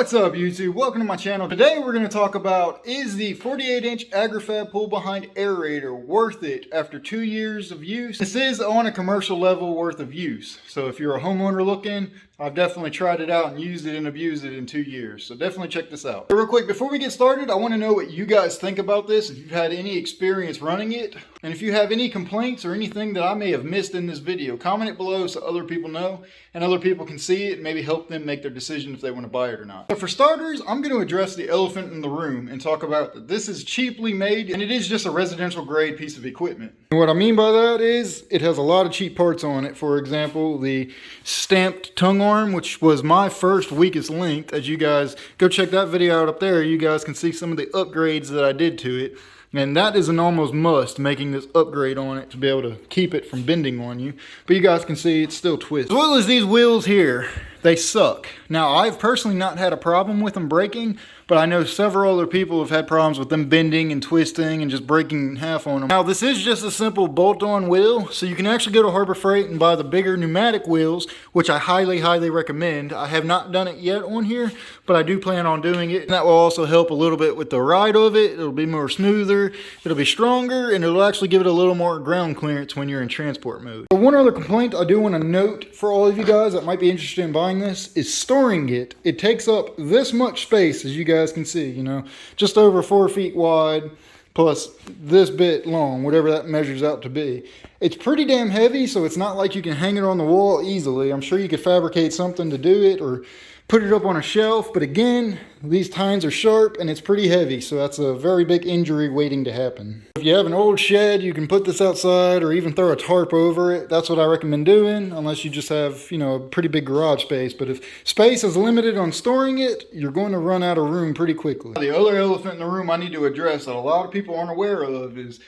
What's up YouTube? Welcome to my channel. Today we're going to talk about, is the 48-inch Agrifab pull behind aerator worth it after 2 years of use? This is on a commercial level worth of use. So if you're a homeowner looking, I've definitely tried it out and used it and abused it in 2 years. So definitely check this out. Real quick, before we get started, I want to know what you guys think about this. If you've had any experience running it, and if you have any complaints or anything that I may have missed in this video, comment it below so other people know and other people can see it and maybe help them make their decision if they want to buy it or not. But for starters, I'm going to address the elephant in the room and talk about that this is cheaply made and it is just a residential grade piece of equipment. And what I mean by that is it has a lot of cheap parts on it. For example, the stamped tongue arm, which was my first weakest link. As you guys go check that video out up there, you guys can see some of the upgrades that I did to it. And that is an almost must, making this upgrade on it to be able to keep it from bending on you. But you guys can see it's still twisted. As well as these wheels here, they suck. Now, I've personally not had a problem with them breaking, but I know several other people have had problems with them bending and twisting and just breaking in half on them. Now, this is just a simple bolt-on wheel, so you can actually go to Harbor Freight and buy the bigger pneumatic wheels, which I highly recommend. I have not done it yet on here, but I do plan on doing it. And that will also help a little bit with the ride of it. It'll be more smoother, it'll be stronger, and it'll actually give it a little more ground clearance when you're in transport mode. But one other complaint I do want to note for all of you guys that might be interested in buying this is storing it. It takes up this much space, as you guys can see, you know, just over 4 feet wide plus this bit long, whatever that measures out to be. It's pretty damn heavy, so it's not like you can hang it on the wall easily. I'm sure you could fabricate something to do it or put it up on a shelf, but again, these tines are sharp and it's pretty heavy, so that's a very big injury waiting to happen. If you have an old shed, you can put this outside or even throw a tarp over it. That's what I recommend doing, unless you just have, you know, a pretty big garage space. But if space is limited on storing it, you're going to run out of room pretty quickly. The other elephant in the room I need to address that a lot of people aren't aware of is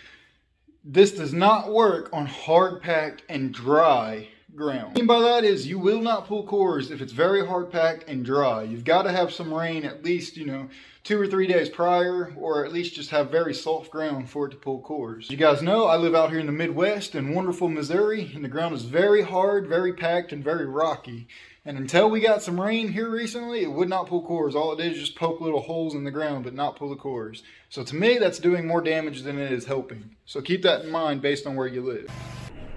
this does not work on hard packed and dry ground. What I mean by that is you will not pull cores if it's very hard packed and dry. You've got to have some rain at least, you know, 2 or 3 days prior, or at least just have very soft ground for it to pull cores. You guys know I live out here in the Midwest in wonderful Missouri, and the ground is very hard, very packed, and very rocky. And until we got some rain here recently, it would not pull cores. All it did is just poke little holes in the ground, but not pull the cores. So to me, that's doing more damage than it is helping. So keep that in mind based on where you live.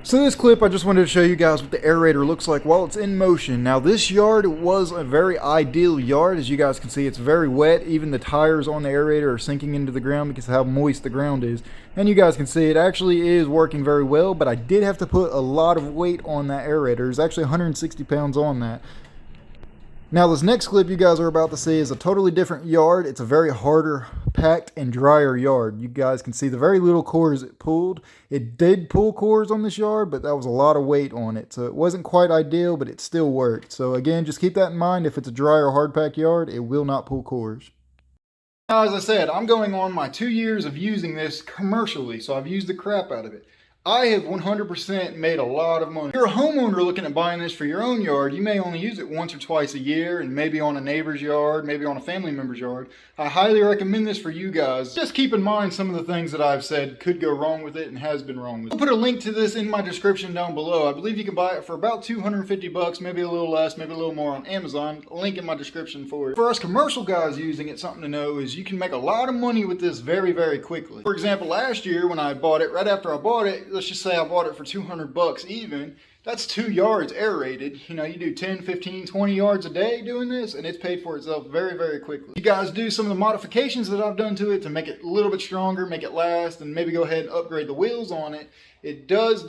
So this clip, I just wanted to show you guys what the aerator looks like while it's in motion. Now this yard was a very ideal yard. As you guys can see, it's very wet. Even the tires on the aerator are sinking into the ground because of how moist the ground is. And you guys can see it actually is working very well, but I did have to put a lot of weight on that aerator. There's actually 160 pounds on that. Now this next clip you guys are about to see is a totally different yard. It's a very harder packed and drier yard. You guys can see the very little cores it pulled. It did pull cores on this yard, but that was a lot of weight on it. So it wasn't quite ideal, but it still worked. So again, just keep that in mind. If it's a dry or hard packed yard, it will not pull cores. Now, as I said, I'm going on my 2 years of using this commercially, so I've used the crap out of it. I have 100% made a lot of money. If you're a homeowner looking at buying this for your own yard, you may only use it once or twice a year and maybe on a neighbor's yard, maybe on a family member's yard. I highly recommend this for you guys. Just keep in mind some of the things that I've said could go wrong with it and has been wrong with it. I'll put a link to this in my description down below. I believe you can buy it for about 250 bucks, maybe a little less, maybe a little more on Amazon. A link in my description for it. For us commercial guys using it, something to know is you can make a lot of money with this very quickly. For example, last year when I bought it, right after I bought it, let's just say I bought it for 200 bucks even. That's 2 yards aerated. You know, you do 10, 15, 20 yards a day doing this, and it's paid for itself very quickly. You guys do some of the modifications that I've done to it to make it a little bit stronger, make it last, and maybe go ahead and upgrade the wheels on it. It does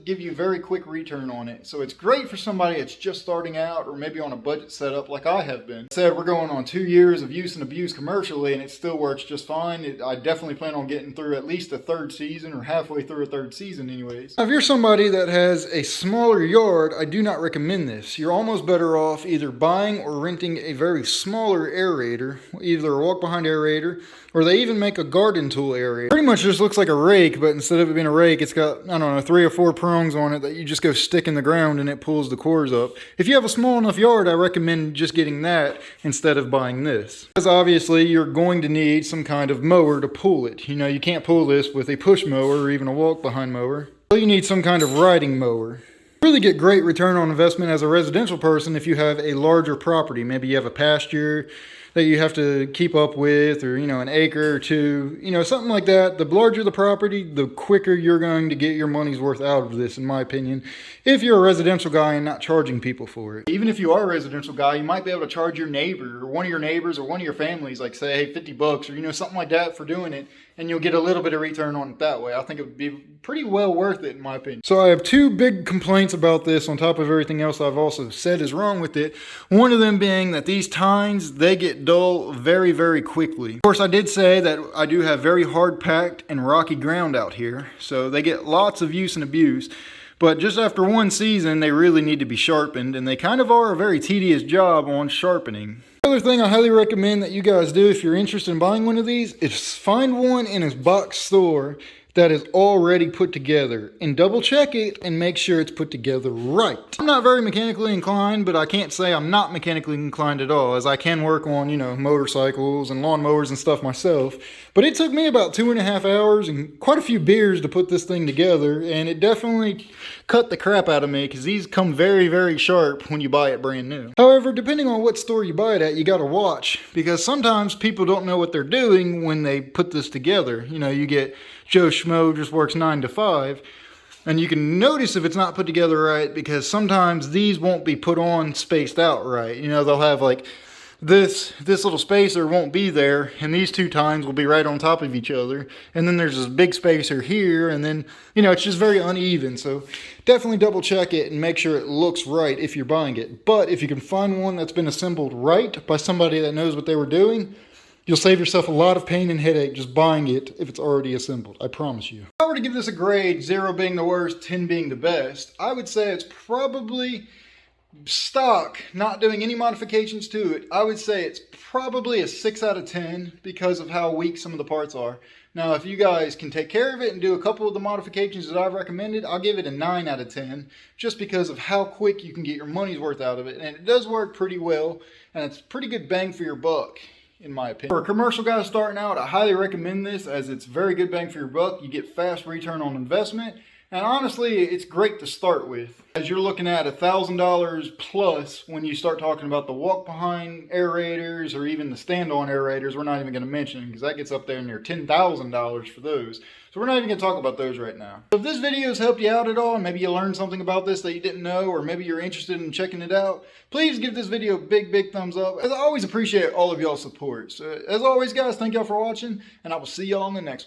give you very quick return on it. So it's great for somebody that's just starting out or maybe on a budget setup like I have been. Said we're going on 2 years of use and abuse commercially, and it still works just fine. I definitely plan on getting through at least a 3rd season or halfway through a 3rd season anyways. Now, if you're somebody that has a smaller yard, I do not recommend this. You're almost better off either buying or renting a very smaller aerator, either a walk behind aerator, or they even make a garden tool aerator. Pretty much just looks like a rake, but instead of it being a rake, it's got, I don't know, 3 or 4 prongs on it that you just go stick in the ground and it pulls the cores up. If you have a small enough yard, I recommend just getting that instead of buying this. Because obviously you're going to need some kind of mower to pull it. You know, you can't pull this with a push mower or even a walk behind mower. So you need some kind of riding mower. Really get great return on investment as a residential person if you have a larger property. Maybe you have a pasture that you have to keep up with, or an acre or two, something like that. The larger the property, the quicker you're going to get your money's worth out of this, in my opinion, if you're a residential guy and not charging people for it. Even if you are a residential guy, you might be able to charge your neighbor or one of your neighbors or one of your families, like say, hey, 50 bucks or something like that for doing it, and you'll get a little bit of return on it that way. I think it would be pretty well worth it, in my opinion. So I have two big complaints about this on top of everything else I've also said is wrong with it. One of them being that these tines, they get dull very, very quickly. Of course, I did say that I do have very hard packed and rocky ground out here, so they get lots of use and abuse. But just after one season, they really need to be sharpened, and they kind of are a very tedious job on sharpening. Another thing I highly recommend that you guys do if you're interested in buying one of these is find one in a box store that is already put together, and double check it and make sure it's put together right. I'm not very mechanically inclined, but I can't say I'm not mechanically inclined at all, as I can work on, motorcycles and lawnmowers and stuff myself. But it took me about 2.5 hours and quite a few beers to put this thing together, and it definitely cut the crap out of me because these come very, very sharp when you buy it brand new. However, depending on what store you buy it at, you gotta watch, because sometimes people don't know what they're doing when they put this together. You get Joe Schmo just works 9 to 5, and you can notice if it's not put together right, because sometimes these won't be put on spaced out right. They'll have like this little spacer won't be there, and these two tines will be right on top of each other, and then there's this big spacer here, and then it's just very uneven. So definitely double check it and make sure it looks right if you're buying it. But if you can find one that's been assembled right by somebody that knows what they were doing, you'll save yourself a lot of pain and headache just buying it if it's already assembled, I promise you. If I were to give this a grade, 0 being the worst, 10 being the best, I would say it's probably stock, not doing any modifications to it. I would say it's probably a 6 out of 10 because of how weak some of the parts are. Now, if you guys can take care of it and do a couple of the modifications that I've recommended, I'll give it a 9 out of 10, just because of how quick you can get your money's worth out of it. And it does work pretty well, and it's pretty good bang for your buck, in my opinion. For a commercial guy starting out, I highly recommend this, as it's very good bang for your buck. You get fast return on investment, and honestly, it's great to start with, as you're looking at $1,000 plus when you start talking about the walk-behind aerators or even the stand-on aerators. We're not even going to mention because that gets up there near $10,000 for those. So we're not even going to talk about those right now. So if this video has helped you out at all, and maybe you learned something about this that you didn't know, or maybe you're interested in checking it out, please give this video a big, big thumbs up, as I always appreciate all of y'all's support. So as always, guys, thank y'all for watching, and I will see y'all in the next one.